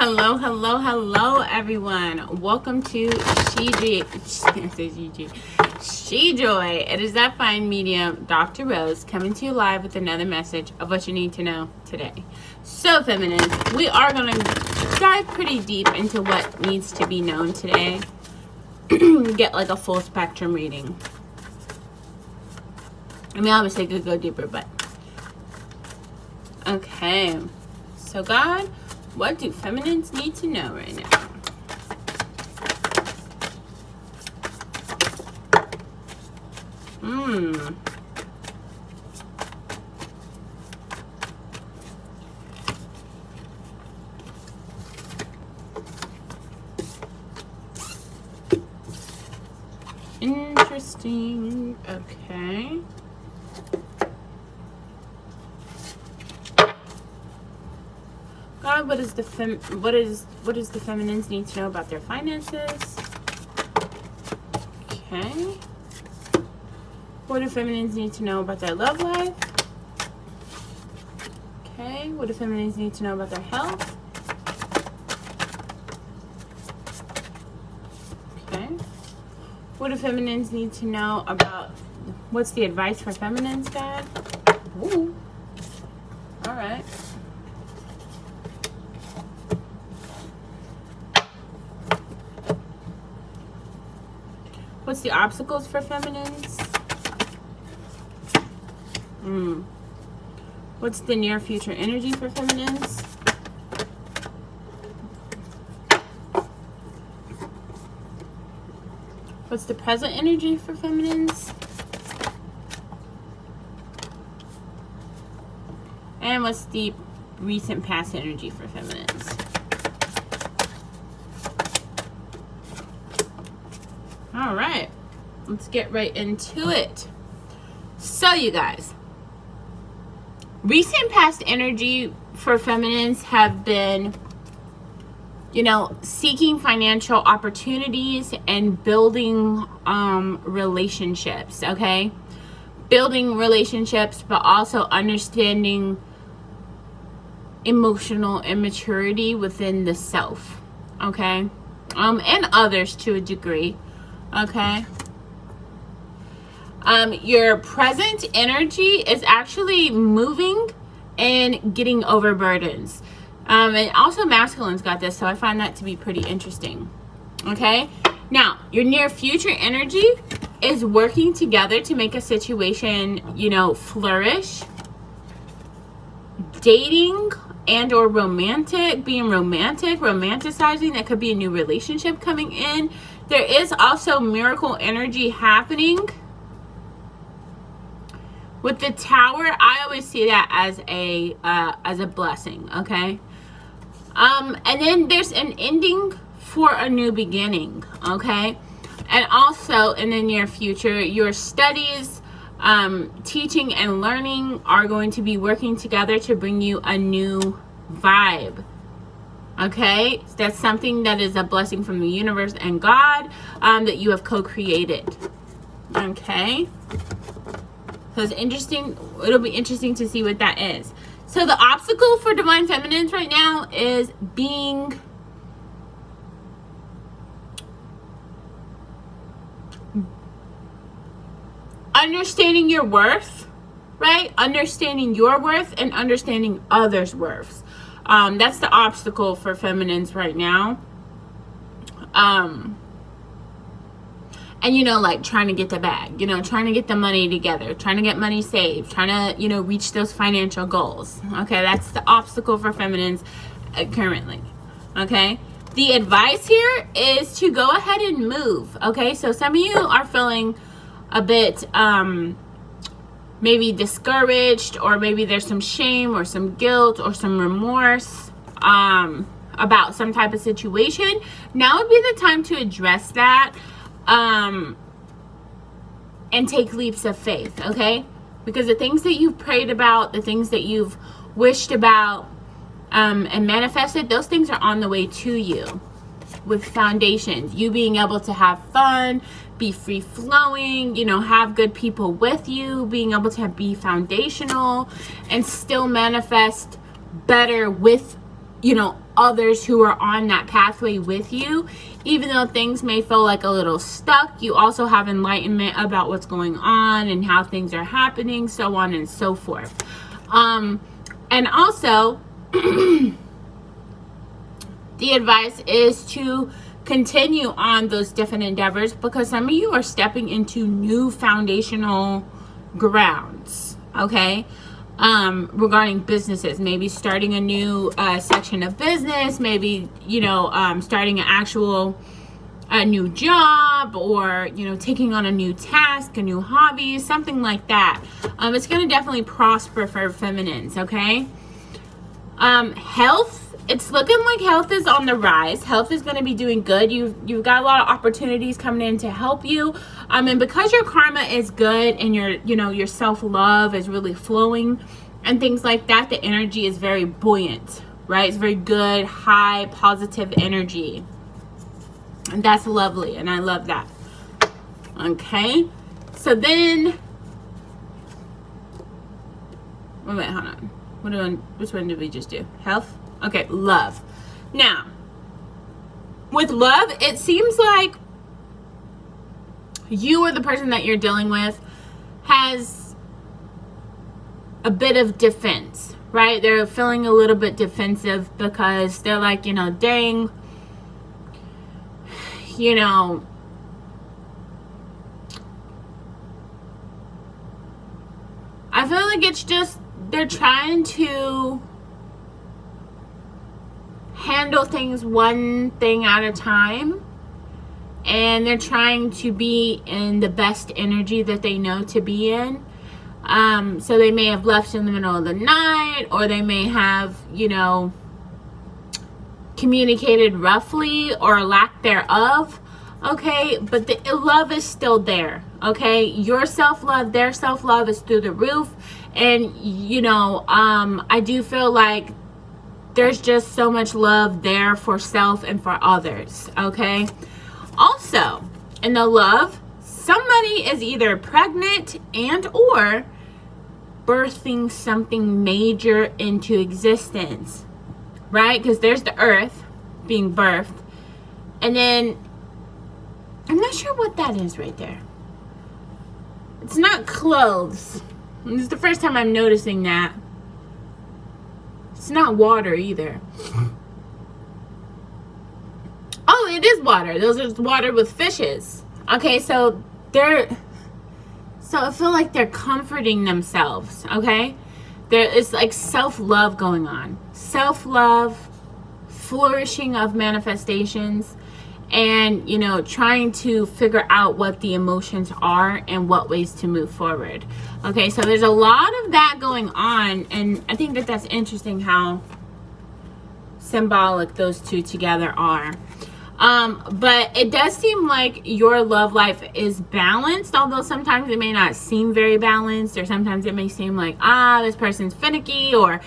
Hello, everyone. Welcome to She Joy. It is that fine medium, Dr. Rose, coming to you live with another message of what you need to know today. So, feminists, we are going to dive pretty deep into what needs to be known today. Get like a full spectrum reading. I mean, obviously, I could go deeper, but okay. So, God, what do feminines need to know right now? Interesting. Okay. God, what does the feminines need to know about their finances? Okay. What do feminines need to know about their love life? Okay. What do feminines need to know about their health? Okay. What do feminines need to know about, what's the advice for feminines, God? Ooh. All right. What's the obstacles for feminines? What's the near future energy for feminines? What's the present energy for feminines? And what's the recent past energy for feminines? All right, let's get right into it. So, you guys, recent past energy for feminines have been, seeking financial opportunities and building relationships, okay? Building relationships, but also understanding emotional immaturity within the self, okay? And others to a degree. Okay. Your present energy is actually moving and getting over burdens. And also masculine's got this, so I find that to be pretty interesting. Okay. Now, your near future energy is working together to make a situation, flourish. Dating and or romanticizing. That could be a new relationship coming in. There is also miracle energy happening. With the Tower, I always see that as a blessing, okay? And then there's an ending for a new beginning, okay? And also in the near future, your studies, teaching and learning are going to be working together to bring you a new vibe. Okay, that's something that is a blessing from the universe and God, that you have co-created. Okay, so it's interesting. It'll be interesting to see what that is. So the obstacle for divine feminines right now is understanding your worth, right? Understanding your worth and understanding others' worths. That's the obstacle for feminines right now. And like trying to get the bag, trying to get the money together, trying to get money saved, trying to, reach those financial goals. Okay, that's the obstacle for feminines currently. Okay, the advice here is to go ahead and move. Okay, so some of you are feeling a bit maybe discouraged, or maybe there's some shame or some guilt or some remorse about some type of situation. Now would be the time to address that and take leaps of faith, okay? Because the things that you've prayed about, the things that you've wished about and manifested, those things are on the way to you with foundations. You being able to have fun, be free flowing, have good people with you, being able to be foundational and still manifest better with others who are on that pathway with you. Even though things may feel like a little stuck, you also have enlightenment about what's going on and how things are happening, so on and so forth. And also, the advice is to continue on those different endeavors, because some of you are stepping into new foundational grounds, okay? Regarding businesses, maybe starting a new section of business, maybe starting a new job, or taking on a new task, a new hobby, something like that. It's going to definitely prosper for feminines, okay? Health, it's looking like health is on the rise. Health is going to be doing good. You've got a lot of opportunities coming in to help you. And because your karma is good and your self-love is really flowing and things like that, the energy is very buoyant, right? It's very good, high, positive energy. And that's lovely, and I love that. Okay, so then, wait a minute, hold on. Which one did we just do? Health? Okay, love. Now, with love, it seems like you or the person that you're dealing with has a bit of defense, right? They're feeling a little bit defensive because they're like, dang, I feel like it's just they're trying to handle things one thing at a time, and they're trying to be in the best energy that they know to be in. So they may have left in the middle of the night, or they may have, communicated roughly or lack thereof. Okay, but the love is still there. Okay, your self-love, their self-love is through the roof. And I do feel like there's just so much love there for self and for others. Okay, also in the love, somebody is either pregnant and or birthing something major into existence, right? Because there's the earth being birthed, and then I'm not sure what that is right there. It's not clothes. This is the first time I'm noticing that. It's not water either. Oh, it is water. Those are water with fishes. Okay, so I feel like they're comforting themselves, okay? It's like self-love going on. Self-love, flourishing of manifestations, and trying to figure out what the emotions are and what ways to move forward. Okay, so there's a lot of that going on, and I think that that's interesting how symbolic those two together are. But it does seem like your love life is balanced, although sometimes it may not seem very balanced, or sometimes it may seem like, this person's finicky, or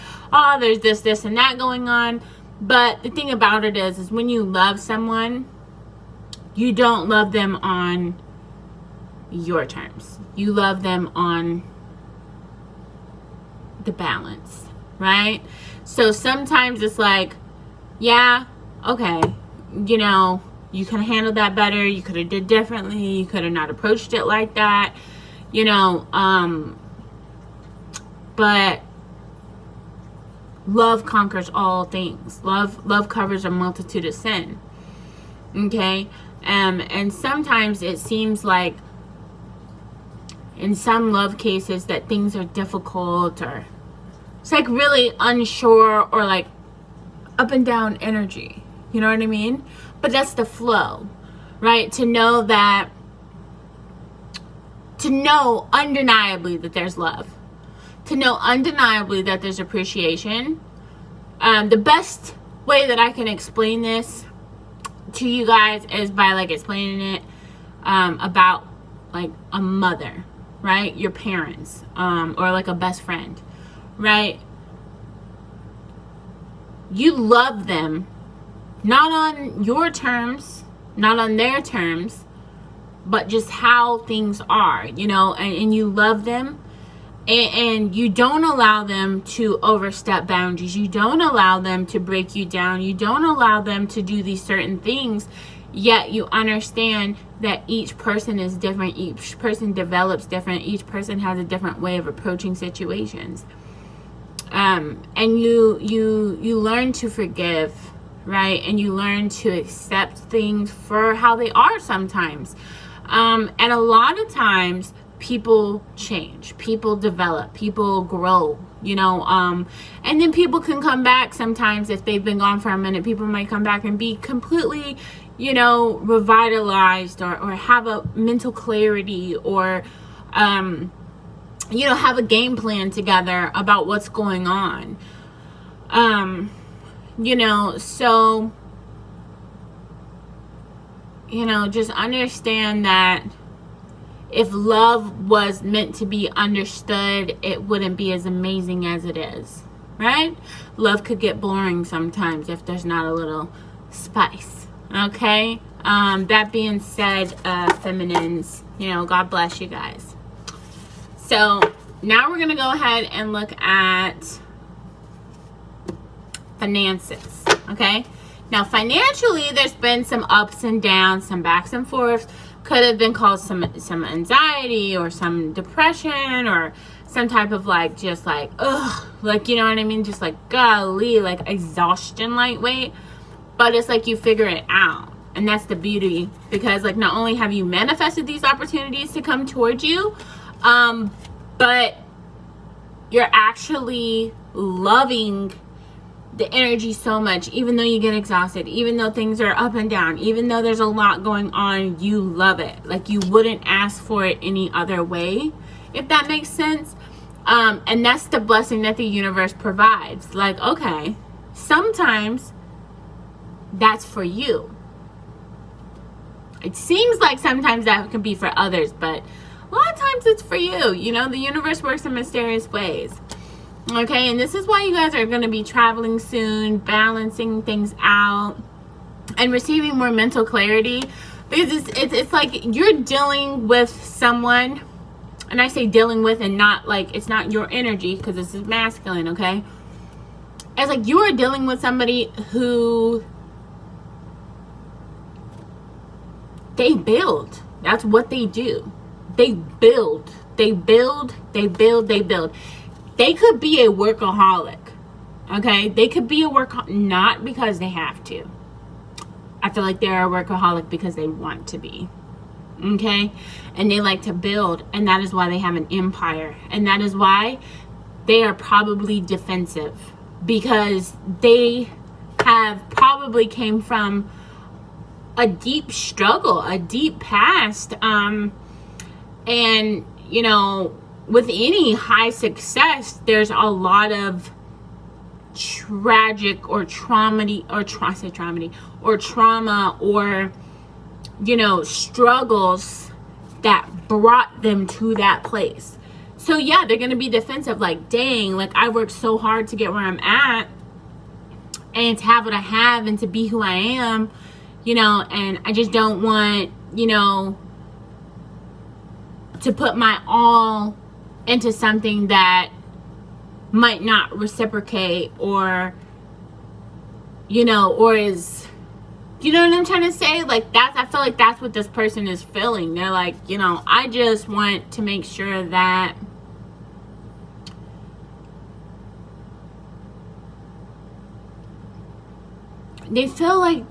there's this and that going on. But the thing about it is when you love someone, you don't love them on your terms. You love them on the balance, right? So sometimes it's like, yeah, okay, you could have handled that better. You could have did differently. You could have not approached it like that, but love conquers all things. Love covers a multitude of sin. Okay? And sometimes it seems like in some love cases that things are difficult, or it's like really unsure, or like up and down energy. You know what I mean? But that's the flow, right? To know undeniably that there's love. To know undeniably that there's appreciation. The best way that I can explain this to you guys is by like explaining it about like a mother, right? Your parents, or like a best friend, right? You love them, not on your terms, not on their terms, but just how things are, and you love them. and you don't allow them to overstep boundaries. You don't allow them to break you down. You don't allow them to do these certain things. Yet you understand that each person is different. Each person develops different. Each person has a different way of approaching situations. And you learn to forgive, right? And you learn to accept things for how they are sometimes. And a lot of times people change, people develop, people grow, and then people can come back sometimes. If they've been gone for a minute, people might come back and be completely, revitalized, or have a mental clarity, or have a game plan together about what's going on. So just understand that if love was meant to be understood, it wouldn't be as amazing as it is, right? Love could get boring sometimes if there's not a little spice, okay? That being said, feminines, God bless you guys. So now we're going to go ahead and look at finances, okay? Now, financially, there's been some ups and downs, some backs and forths. Could have been caused some anxiety or some depression or some type of just just golly, exhaustion lightweight. But it's you figure it out. And that's the beauty, because not only have you manifested these opportunities to come towards you, but you're actually loving the energy so much. Even though you get exhausted, even though things are up and down, even though there's a lot going on, you love it. You wouldn't ask for it any other way, if that makes sense. And that's the blessing that the universe provides. Okay, sometimes that's for you. It seems like sometimes that can be for others, but a lot of times it's for you. The universe works in mysterious ways. Okay, and this is why you guys are going to be traveling soon, balancing things out, and receiving more mental clarity. Because it's like you're dealing with someone, and I say dealing with, and not it's not your energy, because this is masculine, okay? It's you are dealing with somebody who they build. That's what they do. They build. They build. They build. They build. They could be a workaholic, okay? They could be a not because they have to. I feel like they're a workaholic because they want to be, okay? And they like to build, and that is why they have an empire. And that is why they are probably defensive, because they have probably came from a deep struggle, a deep past, and with any high success, there's a lot of tragic or trauma, or struggles that brought them to that place. So yeah, they're gonna be defensive. Dang, I worked so hard to get where I'm at, and to have what I have, and to be who I am, and I just don't want, to put my all into something that might not reciprocate, or or is, what I'm trying to say? I feel like that's what this person is feeling. They're I just want to make sure that they feel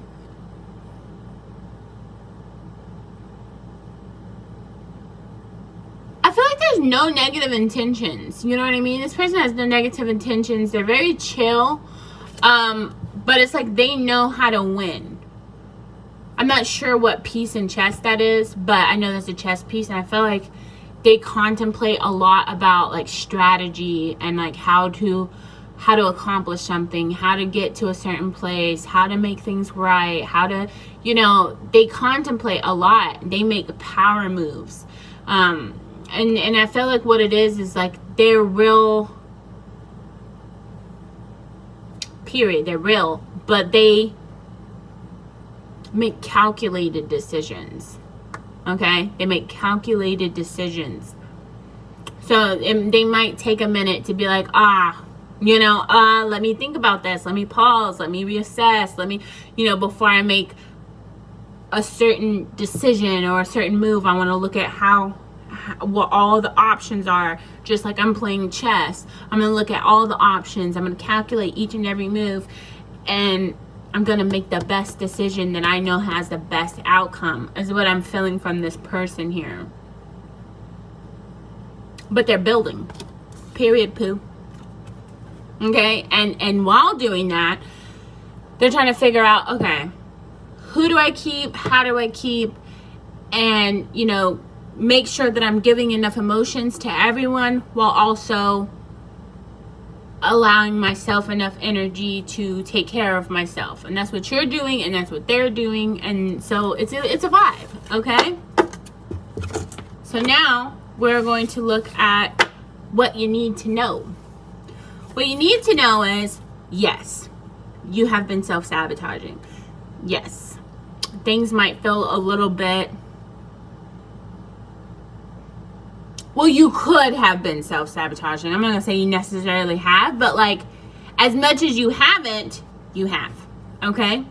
there's no negative intentions. You know what I mean? This person has no negative intentions. They're very chill. But it's they know how to win. I'm not sure what piece in chess that is, but I know that's a chess piece, and I feel like they contemplate a lot about strategy, and how to accomplish something, how to get to a certain place, how to make things right, how to, they contemplate a lot. They make power moves. And I feel like what it is they're real, period. They're real, but they make calculated decisions, okay? They make calculated decisions. So they might take a minute to be like, let me think about this. Let me pause. Let me reassess. Let me, before I make a certain decision or a certain move, I want to look at what all the options are. Just like I'm playing chess, I'm going to look at all the options. I'm going to calculate each and every move, and I'm going to make the best decision that I know has the best outcome, is what I'm feeling from this person here. But they're building. Period, poo. Okay? And while doing that, they're trying to figure out, okay, who do I keep? How do I keep? And, make sure that I'm giving enough emotions to everyone while also allowing myself enough energy to take care of myself. And that's what you're doing, and that's what they're doing. And so it's a vibe, okay? So now we're going to look at what you need to know. What you need to know is, yes, you have been self-sabotaging. Yes, things might feel a little bit, well, you could have been self-sabotaging. I'm not going to say you necessarily have, but like, as much as you haven't, you have. Okay?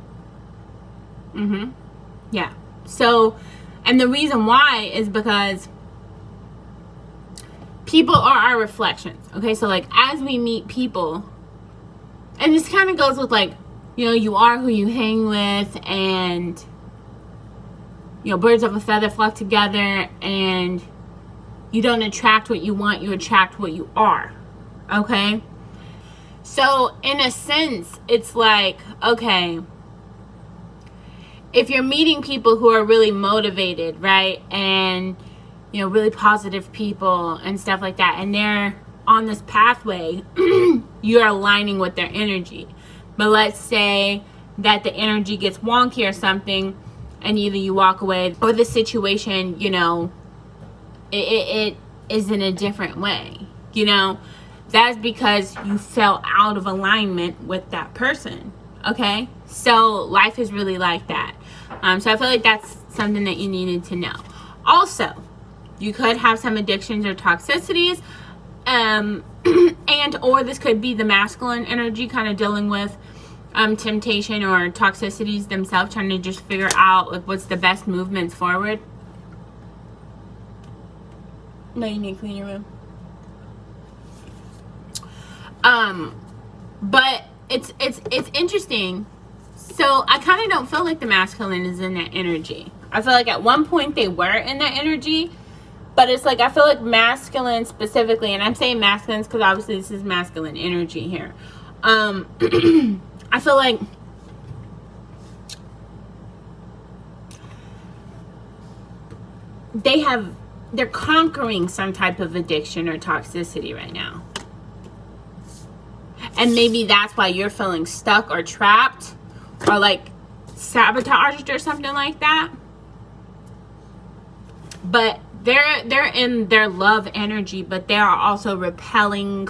Yeah. So, and the reason why is because people are our reflections. Okay? So like, as we meet people, and this kind of goes with like, you are who you hang with, and, birds of a feather flock together, and you don't attract what you want, you attract what you are. Okay? So, in a sense, it's like, okay, if you're meeting people who are really motivated, right? And, really positive people and stuff like that, and they're on this pathway, you're aligning with their energy. But let's say that the energy gets wonky or something, and either you walk away or the situation, it is in a different way. That's because you fell out of alignment with that person. Okay? So life is really like that. So I feel like that's something that you needed to know. Also, you could have some addictions or toxicities, and or this could be the masculine energy kind of dealing with temptation or toxicities themselves, trying to just figure out like what's the best movements forward. No, you need to clean your room. But it's interesting. So I kind of don't feel like the masculine is in that energy. I feel like at one point they were in that energy, but it's like I feel like masculine specifically, and I'm saying masculines because obviously this is masculine energy here. I feel like they're conquering some type of addiction or toxicity right now. And maybe that's why you're feeling stuck or trapped or like sabotaged or something like that. But they're in their love energy, but they are also repelling,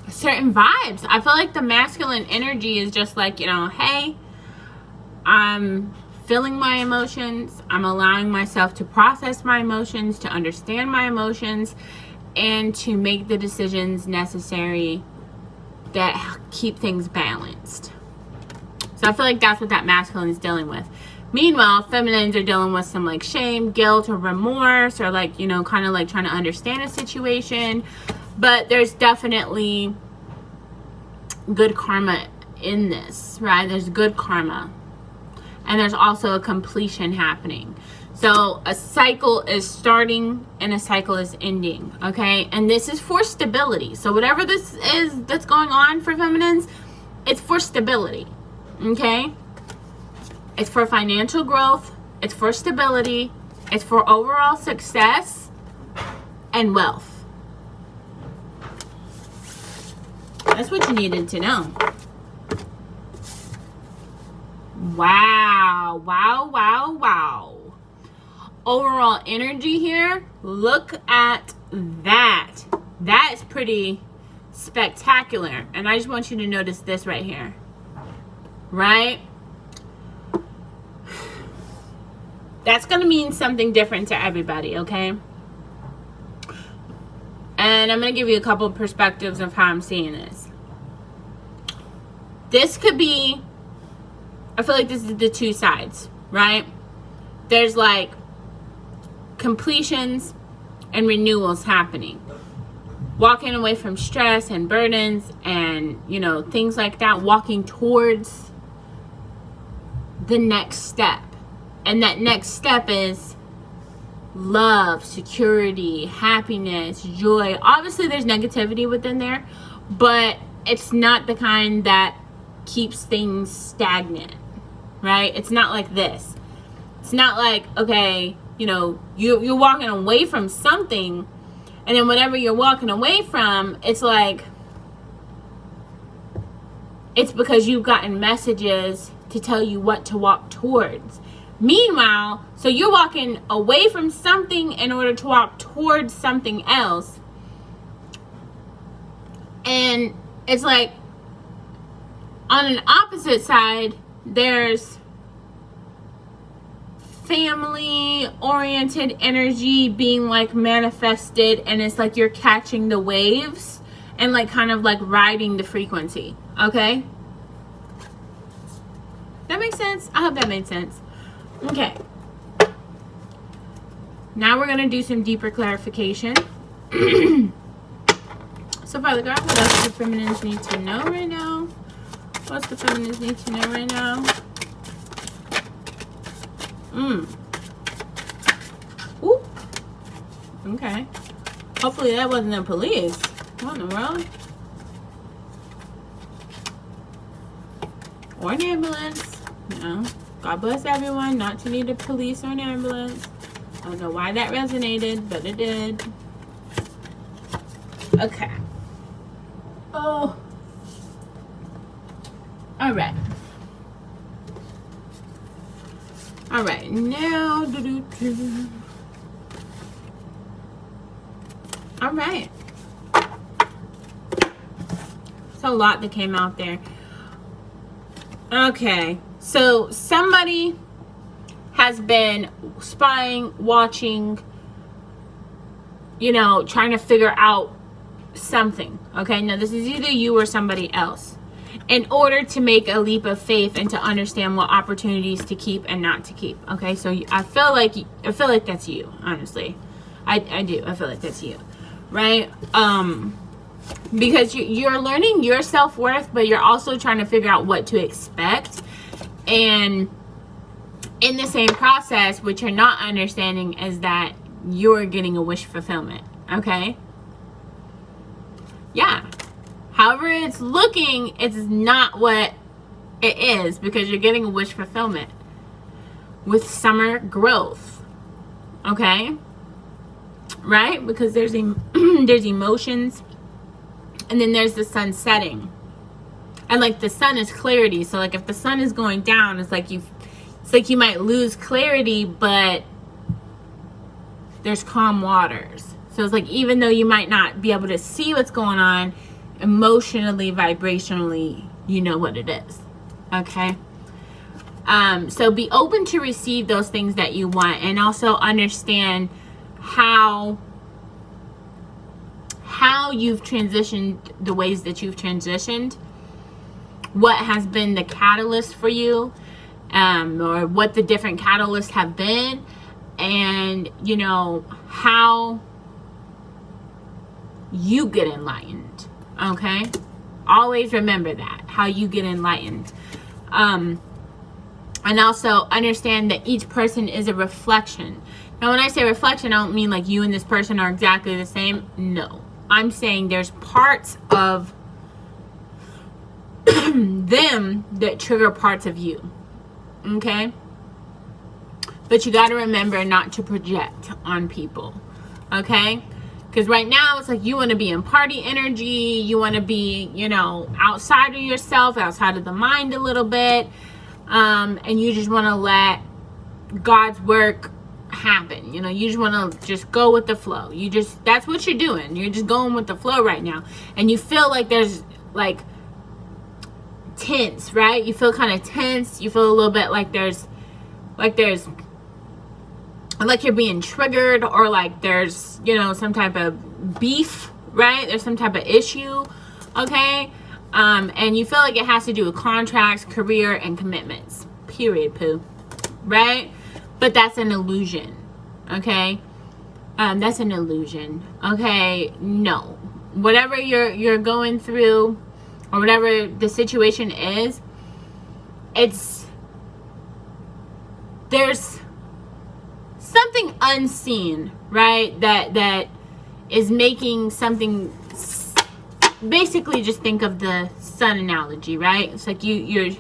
certain vibes. I feel like the masculine energy is just like, hey, I'm feeling my emotions. I'm allowing myself to process my emotions, to understand my emotions, and to make the decisions necessary that keep things balanced. So I feel like that's what that masculine is dealing with. Meanwhile, feminines are dealing with some like shame, guilt, or remorse, or like, kind of like trying to understand a situation. But there's definitely good karma in this, right? There's good karma. And there's also a completion happening. So a cycle is starting and a cycle is ending, okay? And this is for stability. So whatever this is that's going on for feminines, it's for stability, okay? It's for financial growth. It's for stability. It's for overall success and wealth. That's what you needed to know. Wow, wow, wow, wow. Overall energy here, look at that. That is pretty spectacular. And I just want you to notice this right here. Right? That's going to mean something different to everybody, okay? And I'm going to give you a couple of perspectives of how I'm seeing this. This could be, I feel like this is the two sides, right? There's like completions and renewals happening. Walking away from stress and burdens and, you know, things like that. Walking towards the next step. And that next step is love, security, happiness, joy. Obviously, there's negativity within there, but it's not the kind that keeps things stagnant, right? It's not like this. It's not like, okay, you know, you're walking away from something, and then whatever you're walking away from, it's like, it's because you've gotten messages to tell you what to walk towards. Meanwhile, so you're walking away from something in order to walk towards something else. And it's like, on an opposite side, there's family-oriented energy being like manifested, and it's like you're catching the waves and like kind of like riding the frequency. Okay? That makes sense? I hope that made sense. Okay. Now we're going to do some deeper clarification. So, Father God, what else do the feminines need to know right now? What's the feminines need to know right now? Ooh. Okay. Hopefully that wasn't the police. What in the world? Or an ambulance. No. God bless everyone not to need a police or an ambulance. I don't know why that resonated, but it did. Okay. Oh. All right. All right. Now. All right. It's a lot that came out there. Okay. So somebody has been spying, watching, you know, trying to figure out something. Okay. Now this is either you or somebody else, in order to make a leap of faith and to understand what opportunities to keep and not to keep. Okay. So I feel like that's you, honestly. I do. I feel like that's you. Right? Because you're learning your self-worth, but you're also trying to figure out what to expect. And in the same process, what you're not understanding is that you're getting a wish fulfillment. Okay? Yeah. However it's looking, it's not what it is, because you're getting a wish fulfillment with summer growth. Okay? Right? Because there's there's emotions, and then there's the sun setting. And like the sun is clarity. So like if the sun is going down, it's like you might lose clarity, but there's calm waters. So it's like, even though you might not be able to see what's going on, emotionally, vibrationally, you know what it is. Okay? So be open to receive those things that you want, and also understand how you've transitioned, the ways that you've transitioned, what has been the catalyst for you, or what the different catalysts have been, and you know how you get enlightened. Okay, always remember that, how you get enlightened. And also understand that each person is a reflection. Now, when I say reflection, I don't mean like you and this person are exactly the same. No. I'm saying there's parts of them that trigger parts of you. Okay? But you got to remember not to project on people. Okay? Because right now, it's like you want to be in party energy. You want to be, you know, outside of yourself, outside of the mind a little bit. And you just want to let God's work happen. You know, you just want to just go with the flow. That's what you're doing. You're just going with the flow right now. And you feel like there's like tense, right? You feel kind of tense. You feel a little bit like there's like you're being triggered, or like there's, you know, some type of beef, right? There's some type of issue, okay? And you feel like it has to do with contracts, career, and commitments. Period, poo. Right? But that's an illusion, okay? That's an illusion, okay? No. Whatever you're going through, or whatever the situation is, there's something unseen, right? That is making something. Basically, just think of the sun analogy, right? It's like you're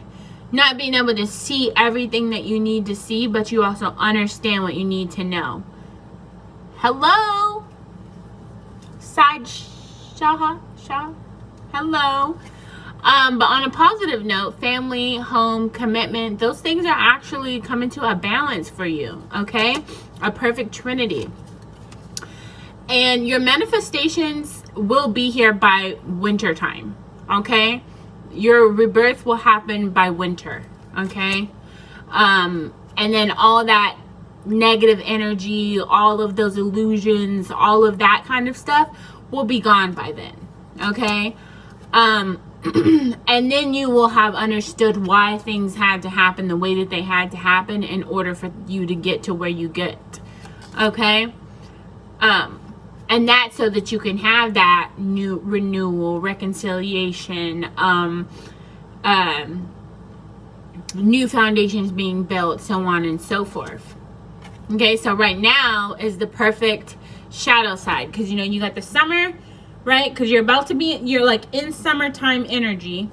not being able to see everything that you need to see, but you also understand what you need to know. Hello? Side Shah? Hello? But on a positive note, family, home, commitment, those things are actually coming to a balance for you, okay? A perfect trinity. And your manifestations will be here by winter time, okay? Your rebirth will happen by winter, okay? And then all that negative energy, all of those illusions, all of that kind of stuff will be gone by then, okay? And then you will have understood why things had to happen the way that they had to happen in order for you to get to where you get, okay? And that's so that you can have that new renewal, reconciliation, new foundations being built, so on and so forth. Okay, so right now is the perfect shadow side, because you know you got the summer, right? Because you're like in summertime energy,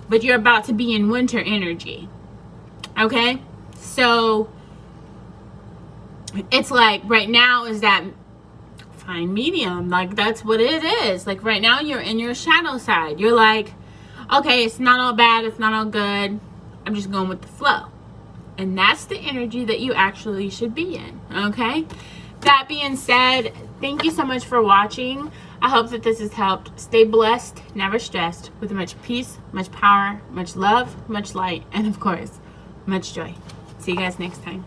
but you're about to be in winter energy. Okay, so it's like right now is that fine medium, like that's what it is. Like right now you're in your shadow side. You're like, okay, it's not all bad, it's not all good, I'm just going with the flow. And that's the energy that you actually should be in, okay? That being said, thank you so much for watching. I hope that this has helped. Stay blessed, never stressed, with much peace, much power, much love, much light, and of course, much joy. See you guys next time.